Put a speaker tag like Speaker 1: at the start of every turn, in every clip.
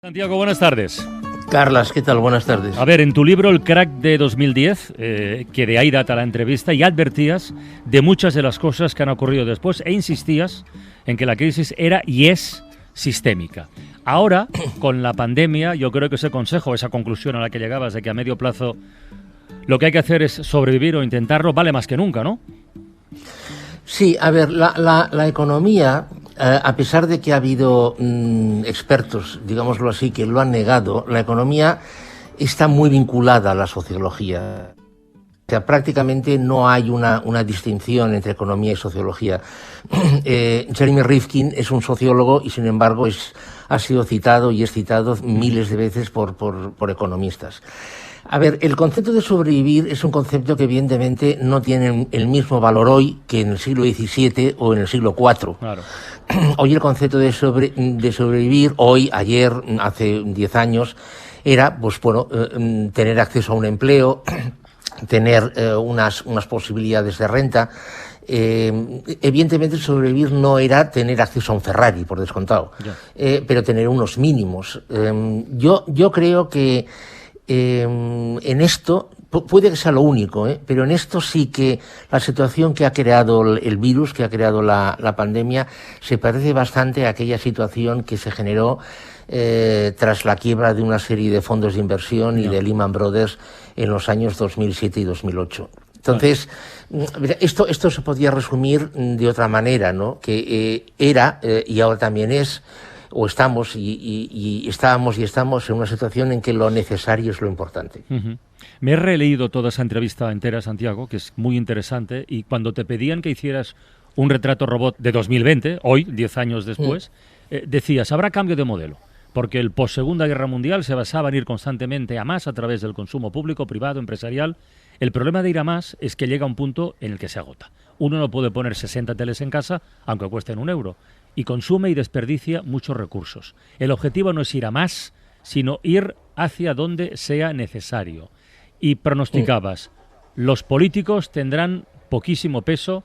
Speaker 1: Santiago, buenas tardes.
Speaker 2: Carlas, ¿qué tal? Buenas tardes.
Speaker 1: A ver, en tu libro El Crack de 2010, que de ahí data la entrevista, ya advertías de muchas de las cosas que han ocurrido después e insistías en que la crisis era y es sistémica. Ahora, con la pandemia, yo creo que ese consejo, esa conclusión a la que llegabas de que a medio plazo lo que hay que hacer es sobrevivir o intentarlo, vale más que nunca, ¿no?
Speaker 2: Sí, a ver, la economía, a pesar de que ha habido expertos, digámoslo así, que lo han negado, la economía está muy vinculada a la sociología. O sea, prácticamente no hay una distinción entre economía y sociología. Jeremy Rifkin es un sociólogo y, sin embargo, ha sido citado y es citado miles de veces por economistas. A ver, el concepto de sobrevivir es un concepto que evidentemente no tiene el mismo valor hoy que en el siglo XVII o en el siglo IV. Claro. Hoy el concepto de sobrevivir, hoy, ayer, hace 10 años, era, pues bueno, tener acceso a un empleo, tener unas posibilidades de renta. Evidentemente sobrevivir no era tener acceso a un Ferrari, por descontado, pero tener unos mínimos. Yo creo que en esto, puede que sea lo único, pero en esto sí que la situación que ha creado el virus, que ha creado la pandemia, se parece bastante a aquella situación que se generó tras la quiebra de una serie de fondos de inversión y de Lehman Brothers en los años 2007 y 2008. Entonces, esto se podía resumir de otra manera, ¿no? Que era, y ahora también es, o estamos y estamos en una situación en que lo necesario es lo importante.
Speaker 1: Uh-huh. Me he releído toda esa entrevista entera, Santiago, que es muy interesante, y cuando te pedían que hicieras un retrato robot de 2020, hoy, 10 años después, decías, habrá cambio de modelo, porque el post-Segunda Guerra Mundial se basaba en ir constantemente a más a través del consumo público, privado, empresarial. El problema de ir a más es que llega un punto en el que se agota. Uno no puede poner 60 teles en casa, aunque cuesten €1, y consume y desperdicia muchos recursos. El objetivo no es ir a más, sino ir hacia donde sea necesario. Y pronosticabas, los políticos tendrán poquísimo peso,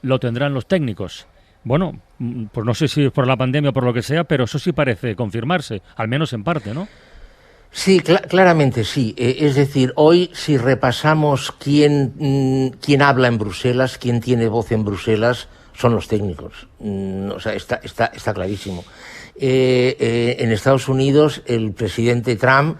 Speaker 1: lo tendrán los técnicos. Bueno, pues no sé si es por la pandemia o por lo que sea, pero eso sí parece confirmarse, al menos en parte, ¿no?
Speaker 2: Sí, claramente sí. Es decir, hoy si repasamos quién habla en Bruselas, quién tiene voz en Bruselas, son los técnicos. O sea, está clarísimo. En Estados Unidos, el presidente Trump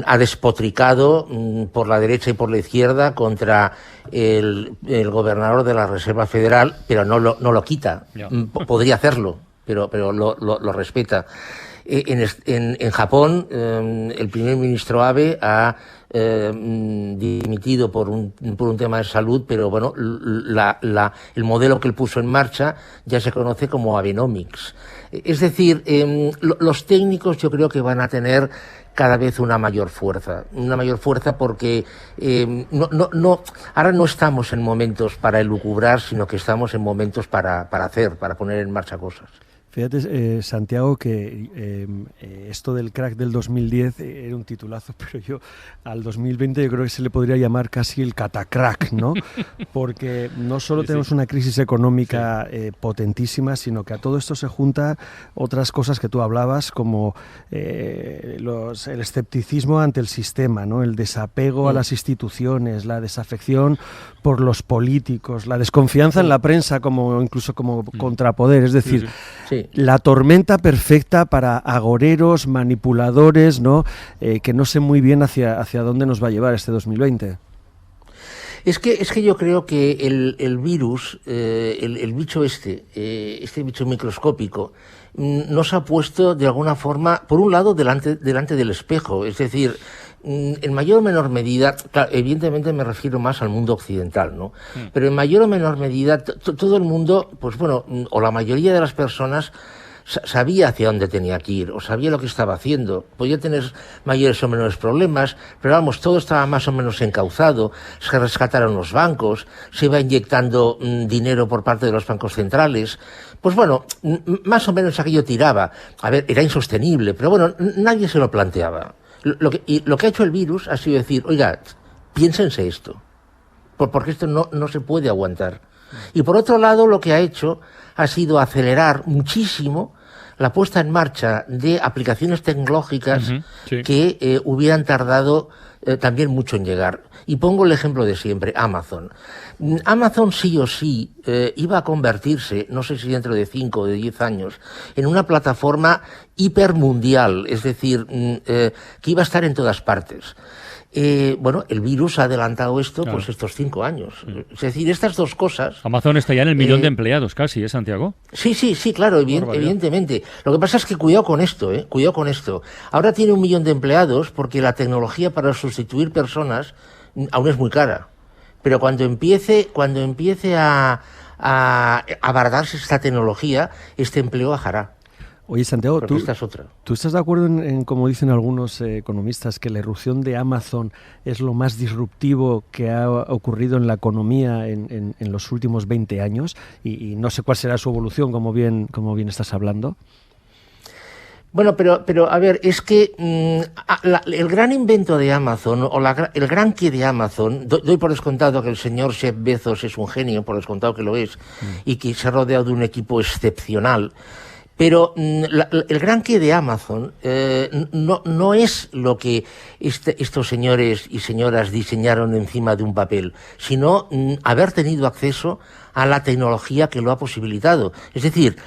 Speaker 2: ha despotricado por la derecha y por la izquierda contra el gobernador de la Reserva Federal, pero no lo quita. Podría hacerlo, pero lo respeta. En Japón, el primer ministro Abe ha dimitido por un tema de salud, pero bueno, el modelo que él puso en marcha ya se conoce como Abenomics. Es decir, los técnicos yo creo que van a tener cada vez una mayor fuerza porque ahora no estamos en momentos para elucubrar, sino que estamos en momentos para poner en marcha cosas.
Speaker 3: Fíjate, Santiago, que esto del crack del 2010 era un titulazo, pero yo al 2020 yo creo que se le podría llamar casi el catacrack, ¿no? Porque no solo tenemos una crisis económica potentísima, sino que a todo esto se junta otras cosas que tú hablabas, como el escepticismo ante el sistema, ¿no? El desapego a las instituciones, la desafección por los políticos, la desconfianza en la prensa incluso como contrapoder, es decir, la tormenta perfecta para agoreros, manipuladores, ¿no? Que no sé muy bien hacia dónde nos va a llevar este 2020.
Speaker 2: Es que yo creo que el virus, el bicho este bicho microscópico, nos ha puesto de alguna forma, por un lado, delante del espejo. Es decir, en mayor o menor medida, claro, evidentemente me refiero más al mundo occidental, ¿no? Pero en mayor o menor medida, todo el mundo, pues bueno, o la mayoría de las personas sabía hacia dónde tenía que ir, o sabía lo que estaba haciendo. Podía tener mayores o menores problemas, pero vamos, todo estaba más o menos encauzado. Se rescataron los bancos, se iba inyectando dinero por parte de los bancos centrales. Pues bueno, más o menos aquello tiraba. A ver, era insostenible, pero bueno, nadie se lo planteaba. Lo que ha hecho el virus ha sido decir, oiga, piénsense esto, porque esto no se puede aguantar. Y por otro lado, lo que ha hecho ha sido acelerar muchísimo la puesta en marcha de aplicaciones tecnológicas
Speaker 1: sí.
Speaker 2: que hubieran tardado también mucho en llegar. Y pongo el ejemplo de siempre, Amazon. Amazon sí o sí iba a convertirse, no sé si dentro de 5 o de 10 años, en una plataforma hipermundial, es decir, que iba a estar en todas partes. Bueno, el virus ha adelantado esto, claro, pues estos 5 años. Es decir, estas dos cosas...
Speaker 1: Amazon está ya en el millón de empleados casi, ¿eh, Santiago?
Speaker 2: Sí, claro, evidentemente. Lo que pasa es que cuidado con esto, cuidado con esto. Ahora tiene 1 millón de empleados porque la tecnología para sustituir personas aún es muy cara. Pero cuando empiece a abaratarse esta tecnología, este empleo bajará.
Speaker 3: Oye, Santiago, ¿tú estás de acuerdo en, como dicen algunos economistas, que la irrupción de Amazon es lo más disruptivo que ha ocurrido en la economía en los últimos 20 años? Y no sé cuál será su evolución, como bien estás hablando.
Speaker 2: Bueno, pero a ver, es que el gran invento de Amazon, o el gran qué de Amazon, doy por descontado que el señor Jeff Bezos es un genio, por descontado que lo es, y que se ha rodeado de un equipo excepcional. Pero el gran qué de Amazon no es lo que estos señores y señoras diseñaron encima de un papel, sino haber tenido acceso a la tecnología que lo ha posibilitado. Es decir,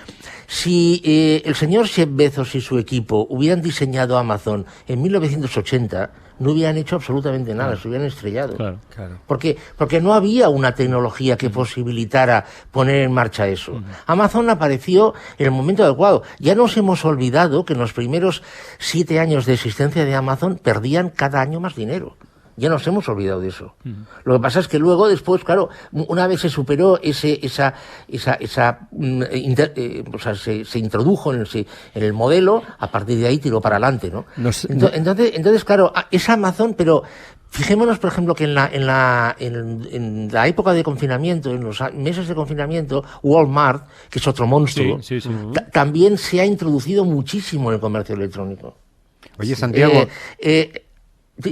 Speaker 2: si el señor Jeff Bezos y su equipo hubieran diseñado Amazon en 1980, no hubieran hecho absolutamente nada, se hubieran estrellado.
Speaker 3: Claro.
Speaker 2: Porque no había una tecnología que posibilitara poner en marcha eso. Amazon apareció en el momento adecuado. Ya nos hemos olvidado que en los primeros 7 años de existencia de Amazon perdían cada año más dinero. Ya nos hemos olvidado de eso. Lo que pasa es que luego, después, claro, una vez se superó se introdujo en el modelo, a partir de ahí tiró para adelante, ¿no? Entonces, claro, es Amazon, pero fijémonos, por ejemplo, que en la época de confinamiento, en los meses de confinamiento, Walmart, que es otro monstruo, también se ha introducido muchísimo en el comercio electrónico.
Speaker 4: Oye, Santiago...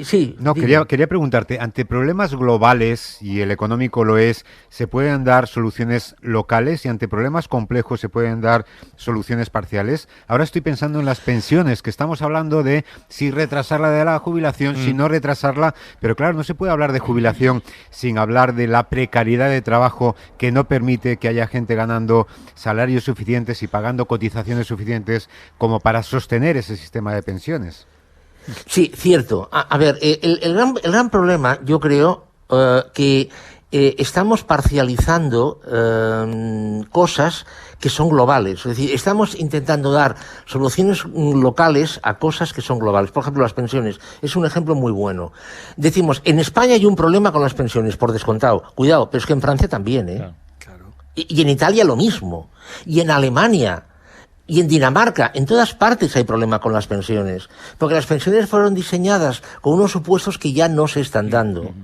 Speaker 2: Sí.
Speaker 4: No, quería preguntarte, ante problemas globales, y el económico lo es, ¿se pueden dar soluciones locales y ante problemas complejos se pueden dar soluciones parciales? Ahora estoy pensando en las pensiones, que estamos hablando de si retrasarla de la jubilación, si no retrasarla, pero claro, no se puede hablar de jubilación sin hablar de la precariedad de trabajo que no permite que haya gente ganando salarios suficientes y pagando cotizaciones suficientes como para sostener ese sistema de pensiones.
Speaker 2: Sí, cierto. A ver, el gran problema, yo creo, que estamos parcializando cosas que son globales. Es decir, estamos intentando dar soluciones locales a cosas que son globales. Por ejemplo, las pensiones. Es un ejemplo muy bueno. Decimos, en España hay un problema con las pensiones, por descontado. Cuidado, pero es que en Francia también,
Speaker 3: Claro.
Speaker 2: Y en Italia lo mismo. Y en Alemania. Y en Dinamarca, en todas partes hay problema con las pensiones, porque las pensiones fueron diseñadas con unos supuestos que ya no se están dando.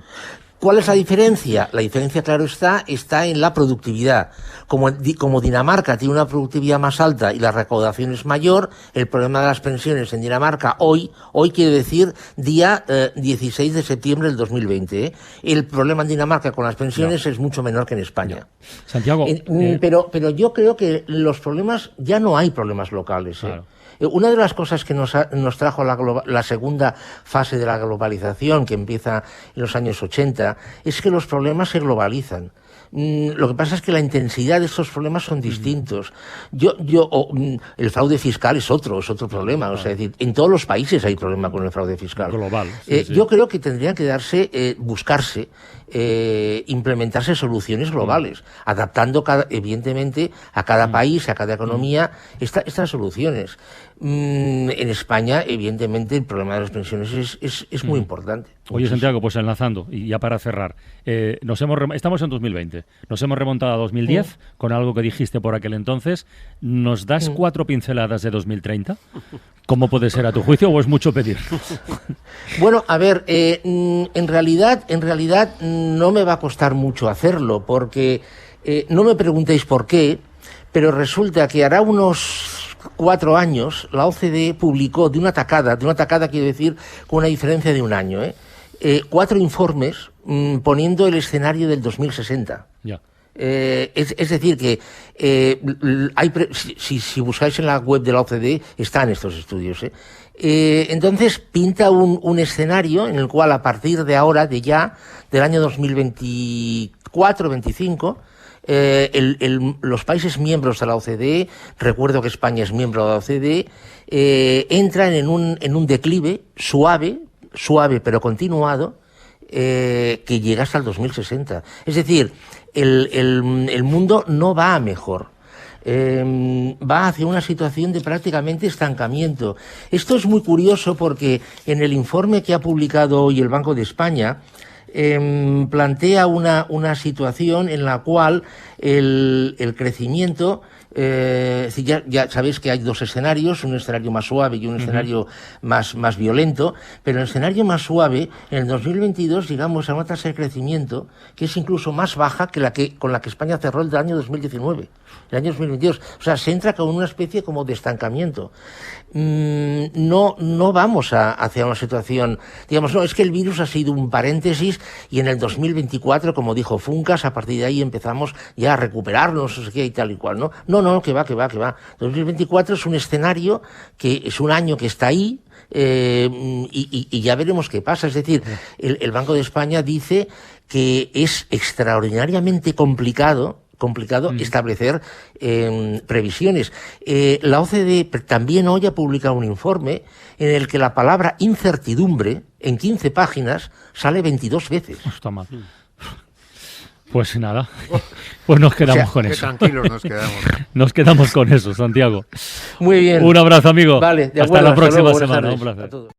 Speaker 2: ¿Cuál es la diferencia? La diferencia, claro, está en la productividad. Como Dinamarca tiene una productividad más alta y la recaudación es mayor, el problema de las pensiones en Dinamarca hoy quiere decir día 16 de septiembre del 2020. El problema en Dinamarca con las pensiones es mucho menor que en España.
Speaker 1: Santiago...
Speaker 2: Pero yo creo que los problemas, ya no hay problemas locales.
Speaker 1: Claro.
Speaker 2: Una de las cosas que nos trajo la segunda fase de la globalización, que empieza en los años 80, es que los problemas se globalizan. Lo que pasa es que la intensidad de estos problemas son distintos. El fraude fiscal es otro problema. O sea, es decir, en todos los países hay problema con el fraude fiscal.
Speaker 1: Global.
Speaker 2: Yo creo que tendrían que buscarse, implementarse soluciones globales, adaptando evidentemente a cada país, a cada economía, estas soluciones. En España, evidentemente, el problema de las pensiones es muy importante.
Speaker 1: Oye, Santiago, pues enlazando, y ya para cerrar, estamos en 2020, nos hemos remontado a 2010 con algo que dijiste por aquel entonces. ¿Nos das 4 pinceladas de 2030? ¿Cómo puede ser a tu juicio o es mucho pedir?
Speaker 2: Bueno, a ver, en realidad no me va a costar mucho hacerlo, porque no me preguntéis por qué, pero resulta que hará unos 4 años la OCDE publicó de una tacada quiero decir con una diferencia de un año, 4 informes poniendo el escenario del 2060.
Speaker 1: Ya.
Speaker 2: Es decir, que si buscáis en la web de la OCDE están estos estudios. Entonces pinta un escenario en el cual a partir de ahora, del año 2024-25, los países miembros de la OCDE, recuerdo que España es miembro de la OCDE, entran en un declive suave pero continuado, que llega hasta el 2060. Es decir, el mundo no va a mejor. Va hacia una situación de prácticamente estancamiento. Esto es muy curioso porque en el informe que ha publicado hoy el Banco de España plantea una situación en la cual el crecimiento, ya sabéis que hay dos escenarios, un escenario más suave y un escenario más violento, pero el escenario más suave, en el 2022 llegamos a una tasa de crecimiento que es incluso más baja que con la que España cerró el año 2019, el año 2022. O sea, se entra con una especie como de estancamiento. No vamos hacia una situación, digamos, no, es que el virus ha sido un paréntesis y en el 2024, como dijo Funcas, a partir de ahí empezamos ya a recuperarnos, no sé qué y tal y cual, ¿no? No, que va. 2024 es un escenario que es un año que está ahí, y ya veremos qué pasa. Es decir, el Banco de España dice que es extraordinariamente complicado establecer previsiones. La OCDE también hoy ha publicado un informe en el que la palabra incertidumbre, en 15 páginas, sale 22 veces.
Speaker 1: Está mal. Pues nada, pues nos quedamos con eso.
Speaker 4: Tranquilos nos quedamos.
Speaker 1: Nos quedamos con eso, Santiago.
Speaker 2: Muy bien.
Speaker 1: Un abrazo, amigo.
Speaker 2: Vale, de
Speaker 1: hasta
Speaker 2: acuerdo,
Speaker 1: la próxima
Speaker 2: luego,
Speaker 1: semana.
Speaker 2: buenas
Speaker 1: Un
Speaker 2: tardes
Speaker 1: placer.
Speaker 2: a todos.